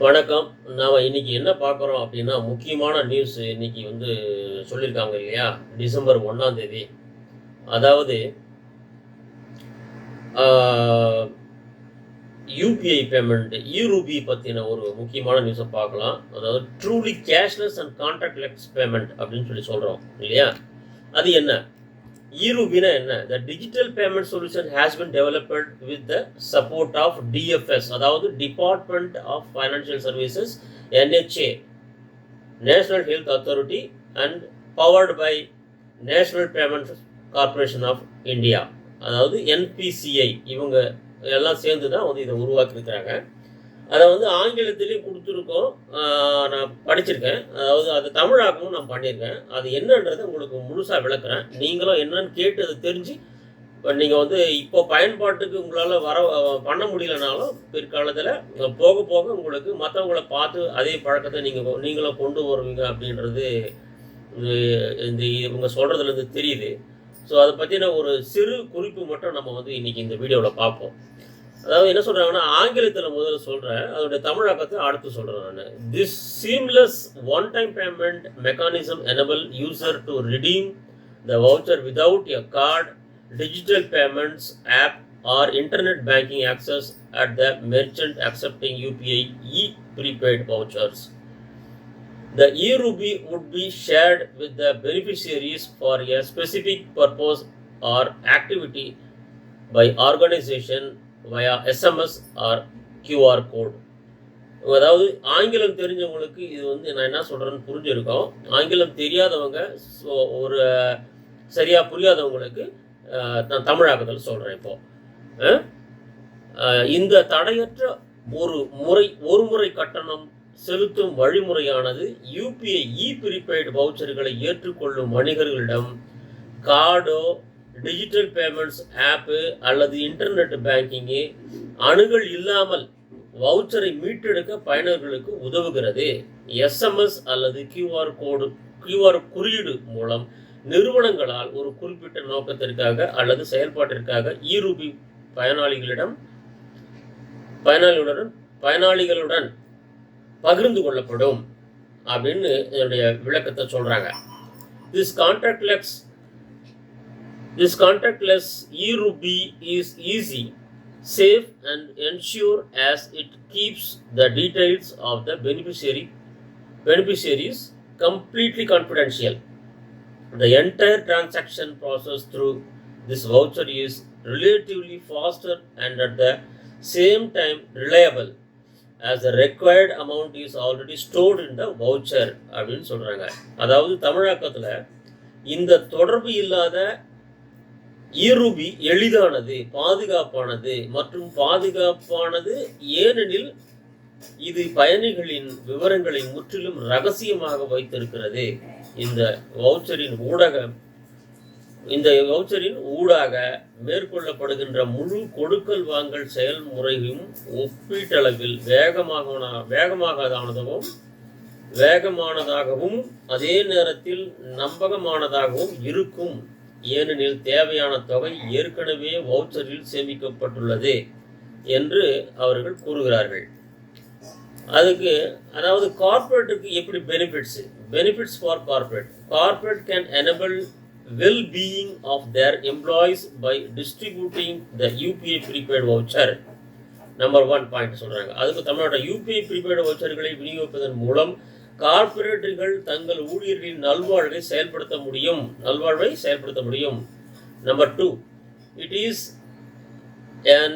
வணக்கம். நாம இன்னைக்கு என்ன பார்க்குறோம் அப்படின்னா, முக்கியமான நியூஸ் இன்னைக்கு சொல்லியிருக்காங்க இல்லையா? டிசம்பர் 1ஆம் தேதி. அதாவது ஆ யுபிஐ பேமெண்ட், e-Rubi பத்தின ஒரு முக்கியமான நியூஸ பார்க்கலாம். அதாவது truly cashless and contactless payment அப்படின்னு சொல்றோம் இல்லையா? அது என்ன? e-Rubiனா என்ன? The digital payment solution has been developed with the support of DFS, அதாவது Department of Financial Services, NHA, National Health Authority, and powered by National Payment Corporation of India, அதாவது NPCI. இவங்க எல்லாம் சேர்ந்து தான் இதை உருவாக்கியிருக்கிறாங்க. அதை ஆங்கிலத்திலையும் கொடுத்துருக்கோம். நான் படிச்சிருக்கேன். அதாவது அது தமிழாக்கமும் நான் பண்ணியிருக்கேன். அது என்னன்றதை உங்களுக்கு முழுசாக விளக்குறேன். நீங்களும் என்னன்னு கேட்டு அதை தெரிஞ்சு இப்போ நீங்கள் இப்போ பயன்பாட்டுக்கு உங்களால் பண்ண முடியலனாலும் பிற்காலத்தில் போக போக உங்களுக்கு மற்றவங்கள பார்த்து அதே பழக்கத்தை நீங்களும் கொண்டு வருவீங்க அப்படின்றது இந்த இவங்க சொல்கிறதுலேருந்து தெரியுது. ஸோ அதை பற்றின ஒரு சிறு குறிப்பு மட்டும் நம்ம இன்றைக்கி இந்த வீடியோவில் பார்ப்போம். அதாவது என்ன சொல்கிறாங்கன்னா, ஆங்கிலத்தில் முதல்ல சொல்கிறேன், அதோடைய தமிழாக்கத்தை அடுத்து சொல்கிறேன் நான். This seamless one time payment mechanism enable user to redeem the voucher without a card, digital payments app or internet banking access at the merchant accepting UPI prepaid vouchers. The e-Rubi would be shared with the beneficiaries for a specific purpose or activity by organization via SMS or QR code. அதாவது ஆங்கிலம் தெரிஞ்சவங்களுக்கு இது நான் என்ன சொல்கிறேன்னு புரிஞ்சிருக்கோம். ஆங்கிலம் தெரியாதவங்க ஒரு சரியாக புரியாதவங்களுக்கு நான் தமிழாக்கத்தில் சொல்கிறேன். இப்போது இந்த தடையற்ற ஒரு முறை கட்டணம் செலுத்தும் வழிமுறையானது யூபிஐ ப்ரீபெய்டு வவுச்சர்களை ஏற்றுக்கொள்ளும் வணிகர்களிடம் கார்டோ, டிஜிட்டல் பேமெண்ட்ஸ் ஆப்பு அல்லது இன்டர்நெட் பேங்கிங்கு அணுகல் இல்லாமல் வவுச்சரை மீட்டெடுக்க பயனர்களுக்கு உதவுகிறது. எஸ்எம்எஸ் அல்லது கியூஆர் குறியீடு மூலம் நிறுவனங்களால் ஒரு குறிப்பிட்ட நோக்கத்திற்காக அல்லது செயல்பாட்டிற்காக e-Rubi பயனாளிகளுடன் பகிர்ந்து கொள்ளப்படும் அப்படின்னு என்னுடைய விளக்கத்தை சொல்றாங்க. This contactless e-Rubi is easy, safe and ensure as it keeps the details of the beneficiaries completely confidential. The entire transaction process through this voucher is relatively faster and at the same time reliable, as the required amount is already stored in the voucher அப்படின்னு சொல்றாங்க. அதாவது தமிழாக்கத்தில் இந்த தொடர்பு இல்லாத e-Rubi எளிதானது, பாதுகாப்பானது ஏனெனில் இது பயணிகளின் விவரங்களை முற்றிலும் ரகசியமாக வைத்திருக்கிறது. இந்த வவுச்சரின் ஊடாக மேற்கொள்ளப்படுகின்ற முழு கொடுக்கல் வாங்கல் செயல்முறையும் ஒப்பீட்டளவில் வேகமானதாகவும் அதே நேரத்தில் நம்பகமானதாகவும் இருக்கும். ஏனெனில் தேவையான தொகை ஏற்கனவே வவுச்சரில் சேமிக்கப்பட்டுள்ளது என்று அவர்கள் கூறுகிறார்கள். அதாவது கார்பரேட்டுக்கு எப்படி benefits for corporate can enable well-being of their employees by distributing the UPI prepaid voucher. Number 1 point சொல்றாங்க. அதுக்கு தமிழ்நாடு UPI prepaid voucherகளை விநியோகிப்பதன் மூலம் கார்பரேட்டுகள் தங்கள் ஊழியர்களின் நல்வாழ்வை செயல்படுத்த முடியும். Number 2, it is an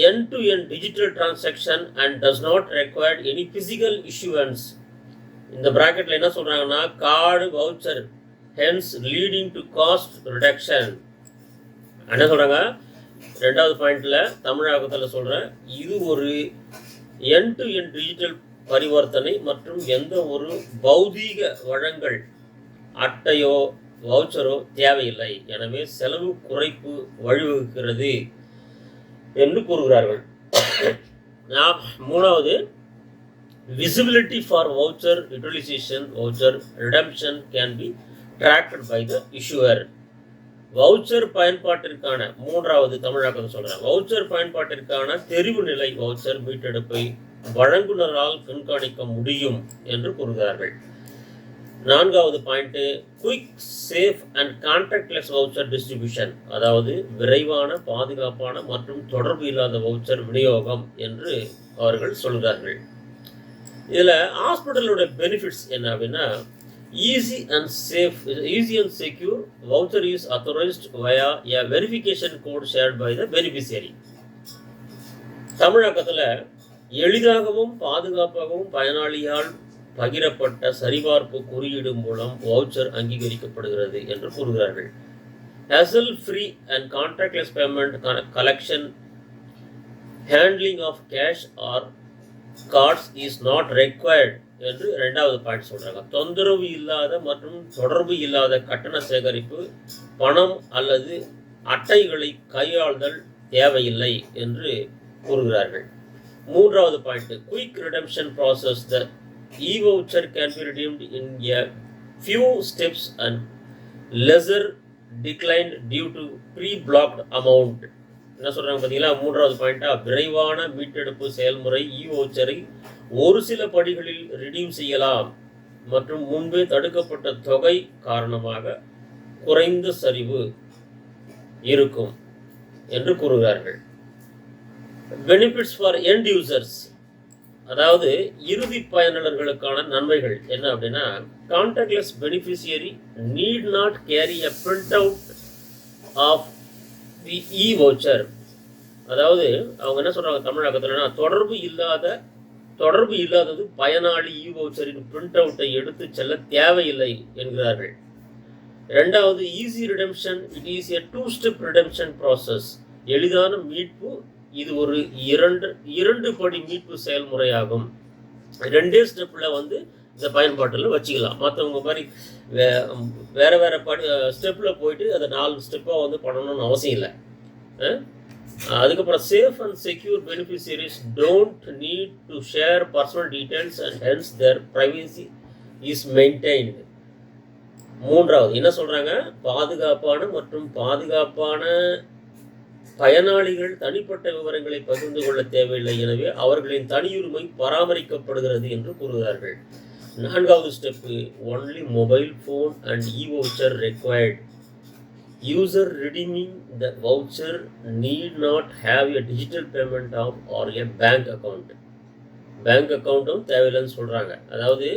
end-to-end digital transaction and does not require any physical issuance. இந்த பிராக்கெட்ல என்ன சொல்றாங்கன்னா, card voucher hence leading to cost reduction. என்ன சொல்றாங்க? ரெண்டாவது பாயிண்ட்ல தமிழாக்கத்தில் சொல்றேன், இது ஒரு எண்ட் டு எண்ட் டிஜிட்டல் பரிவர்த்தனை மற்றும் எந்த ஒரு பௌதீக வழங்கல் அட்டையோ வவுச்சரோ தேவையில்லை. எனவே செலவு குறைப்பு வழிவகுக்கிறது என்று கூறுகிறார்கள். மூணாவது, visibility for voucher utilization, voucher redemption can be tracked by the issuer. Voucher பயன்பாட்டிற்கான மூன்றாவது தமிழாக்கம் சொல்றேன், வவுச்சர் பயன்பாட்டிற்கான தெரிவு நிலை வவுச்சர் மீட்டெடுப்பை வழங்குனரால் கண்காணிக்க முடியும் என்று கூறுகிறார்கள். 4வது point, quick, safe and contactless voucher distribution, அதாவது விரைவான, பாதுகாப்பான மற்றும் தொடர்பு இல்லாத வவுச்சர் விநியோகம் என்று அவர்கள் சொல்கிறார்கள். இதில் ஹாஸ்பிட்டலோட பெனிஃபிட்ஸ் என்ன அப்படின்னா, easy and secure voucher is authorised via a verification code shared by the beneficiary. தமிழகத்தில் எளிதாகவும் பாதுகாப்பாகவும் பயனாளியால் பகிரப்பட்ட சரிபார்ப்பு குறியீடு மூலம் வவுச்சர் அங்கீகரிக்கப்படுகிறது என்று கூறுகிறார்கள். Hassle free and contactless payment collection, handling of cash or cards is not required என்று 2வது பாயிண்ட் சொல்றாங்க. தொந்தரவு இல்லாத மற்றும் தொடர்பு இல்லாத கட்டண சேகரிப்பு, பணம் அல்லது அட்டைகளை கையாளுதல் தேவையில்லை என்று கூறுகிறார்கள். 3வது point, quick redemption process. The e-voucher can be redeemed in a few steps and lesser declined due to pre-blocked amount. என்ன சொல்றாங்க பார்த்தீங்களா? 3வது பாயிண்டா, விரைவான மீட்டெடுப்பு செயல்முறை e-voucher-ஐ ஒரு சில படிகளில் ரிடீம் செய்யலாம் மற்றும் முன்பே தடுக்கப்பட்ட தொகை காரணமாக குறைந்த சரிவு இருக்கும் என்று கூறுகிறார்கள். பெனிஃபிட்ஸ் ஃபார் எண்ட் யூசர்ஸ், அதாவது இறுதி பயனாளர்களுக்கான நன்மைகள் என்ன அப்படின்னா, contactless beneficiary need not carry a print out of the e-voucher. அதாவது அவங்க என்ன சொல்றாங்க தமிழகத்துலனா, தொடர்பு இல்லாதது பயனாளி e-voucher-இன் பிரிண்ட் அவுட்டை எடுத்து செல்ல தேவையில்லை என்கிறார்கள். 2வது, easy redemption. It is a 2-step redemption process. எளிதான மீட்பு. இது ஒரு இரண்டு படி மீட்பு செயல்முறையாகும். 2 ஸ்டெப்பில் இந்த பயன்பாட்டில் வச்சுக்கலாம். மற்றவங்க மாதிரி வேற வேற படி ஸ்டெப்பில் போயிட்டு அதை 4 ஸ்டெப்பாக பண்ணணும்னு அவசியம் இல்லை. அதுக்கப்புறம் safe and secure beneficiaries don't need to share personal details and hence their privacy is maintained. 3வது என்ன சொல்கிறாங்க, பாதுகாப்பான பயனாளிகள் தனிப்பட்ட விவரங்களை பகிர்ந்து கொள்ள தேவையில்லை, எனவே அவர்களின் தனியுரிமை பராமரிக்கப்படுகிறது என்று கூறுகிறார்கள். 4வது step, only mobile phone and e-voucher required. User redeeming the voucher need not have a digital payment of or a bank account. Bank அக்கௌண்ட்டும் தேவையில்லைன்னு சொல்கிறாங்க. அதாவது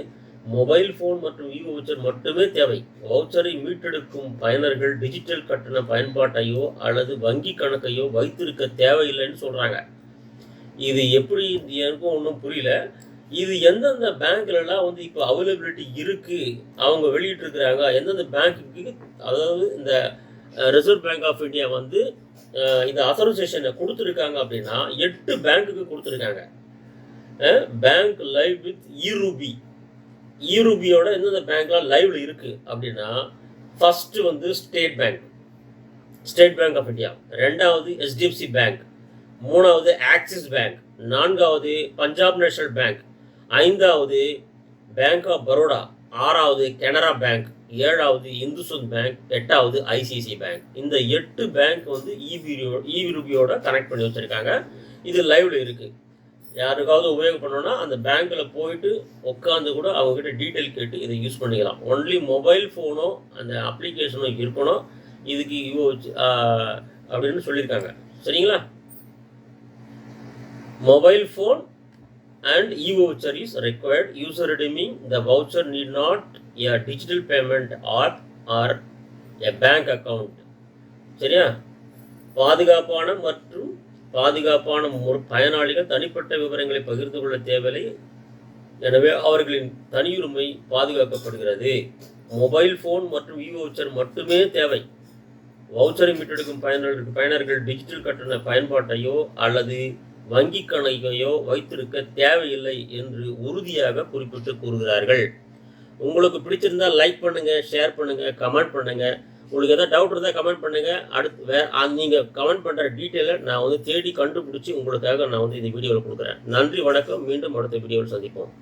மொபைல் ஃபோன் மற்றும் e-voucher மட்டுமே தேவை. வவுச்சரை மீட்டெடுக்கும் பயனர்கள் டிஜிட்டல் கட்டண பயன்பாட்டையோ அல்லது வங்கி கணக்கையோ வைத்திருக்க தேவையில்லைன்னு சொல்கிறாங்க. இது எப்படி எனக்கும் ஒன்றும் புரியல. இது எந்தெந்த பேங்க்லலாம் இப்போ அவைலபிலிட்டி இருக்குது, அவங்க வெளியிட்டிருக்கிறாங்க, எந்தெந்த பேங்க்குக்கு, அதாவது இந்த ரிசர்வ் பேங்க் ஆஃப் இந்தியா இந்த அசோசியேஷனை கொடுத்துருக்காங்க அப்படின்னா 8 பேங்க்குக்கு கொடுத்துருக்காங்க. Bank live with e-Rubi. e-Rubiயோட எந்தெந்த பேங்க்லாம் லைவ்ல இருக்கு அப்படின்னா, first State Bank of India, 2வது HDFC பேங்க், 3வது ஆக்சிஸ் பேங்க், 4வது பஞ்சாப் நேஷனல் பேங்க், 5வது பேங்க் ஆஃப் பரோடா, 6வது கனரா பேங்க், 7வது இந்துசுந்த் பேங்க், 8வது ICICI பேங்க். இந்த 8 பேங்க் e-Rubiயோட கனெக்ட் பண்ணி வச்சிருக்காங்க. இது லைவ்ல இருக்கு. யாருக்காவது உபயோகம் பண்ணோன்னா அந்த பேங்க்கில் போயிட்டு உட்காந்து கூட அவங்ககிட்ட டீட்டெயில் கேட்டு இதை யூஸ் பண்ணிக்கலாம். ஒன்லி மொபைல் ஃபோனோ அந்த அப்ளிகேஷனோ இருக்கணும் இதுக்கு அப்படின்னு சொல்லியிருக்காங்க. சரிங்களா? Mobile phone and e-voucher is required. User redeeming the voucher need not a digital payment or a bank account. சரியா? பாதுகாப்பான பயனாளிகள் தனிப்பட்ட விவரங்களை பகிர்ந்து கொள்ள தேவையில்லை, எனவே அவர்களின் தனியுரிமை பாதுகாக்கப்படுகிறது. மொபைல் ஃபோன் மற்றும் e-voucher மட்டுமே தேவை. வவுச்சரை மீட்டெடுக்கும் பயனர்கள் டிஜிட்டல் கட்டண பயன்பாட்டையோ அல்லது வங்கி கணக்கையோ வைத்திருக்க தேவையில்லை என்று உறுதியாக குறிப்பிட்டு கூறுகிறார்கள். உங்களுக்கு பிடிச்சிருந்தா லைக் பண்ணுங்க, ஷேர் பண்ணுங்க, கமெண்ட் பண்ணுங்க. உங்களுக்கு எதாவது டவுட் இருந்தால் கமெண்ட் பண்ணுங்கள். அடுத்து நீங்கள் கமெண்ட் பண்ணுற டீட்டெயிலை நான் தேடி கண்டுபிடிச்சி உங்களுக்காக நான் இந்த வீடியோவில் கொடுக்குறேன். நன்றி, வணக்கம். மீண்டும் அடுத்த வீடியோவில் சந்திப்போம்.